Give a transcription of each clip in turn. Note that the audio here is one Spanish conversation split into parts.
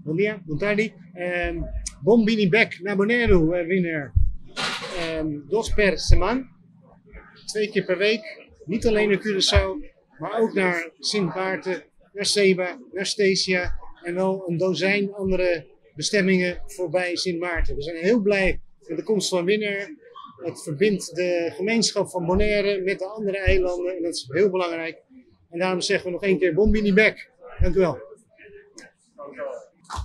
Bom dia, buon tardi. Bombini back naar Bonaire, winnaar. Dos per semana. 2 keer per week. Niet alleen naar Curaçao, maar ook naar Sint Maarten, naar Seba, naar Stacia. En wel een dozijn andere bestemmingen voorbij Sint Maarten. We zijn heel blij met de komst van winnaar. Het verbindt de gemeenschap van Bonaire met de andere eilanden. En dat is heel belangrijk. En daarom zeggen we nog 1 keer Bombini back. Dank u wel.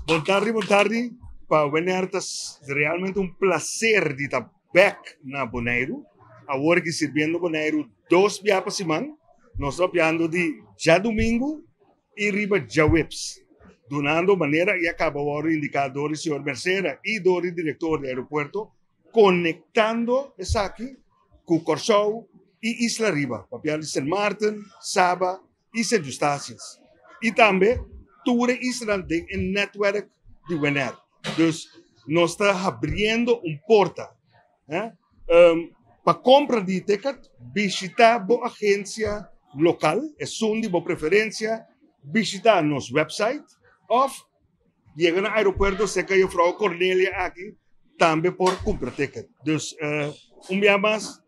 Boa tarde. Para Bonaire es realmente placer de estar back na Bonaire. Agora que sirviendo Bonaire 2 dias por semana. Nós estamos piando de já domingo e riba já whips. Donando maneira e acaba agora indicadores senhor Mercera e do diretor do aeroporto conectando essa aqui com Curaçao e Isla Riba. Para Sint Maarten, Saba e Sint Eustáchios. E também toda Isla tem um netwerk de Bonaire. Dus nós estamos abrindo porta. Para compra de ticket, visitar a agência local, é de boa preferência, visitar nosso website, ou chegar no aeroporto, sei que a Frau Cornélia aqui, também por comprar ticket. Dus, dia mais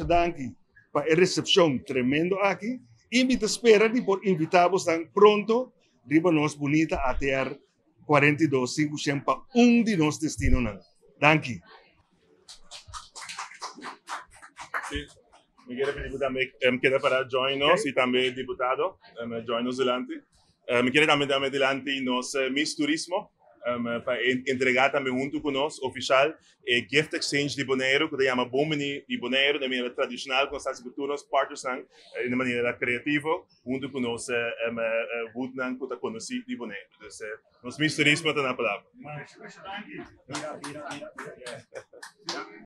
danke para a recepção tremendo aqui, e me espera de por invitar-vos pronto, riba nós bonita até 42,5 para de nossos destinos. Danke. Sí, me quiero pedir también queda para join us y también diputado, join us delante. Me quiere también darme delante nos Miss Turismo, para entregar también junto con nos oficial gift exchange de Bonaire, que se llama Bombini de Bonaire, de manera tradicional, con estas culturas partners de manera creativa, junto con nos Woodnan, que te conocí de Bonaire. Entonces, nos Miss Turismo te da la palabra.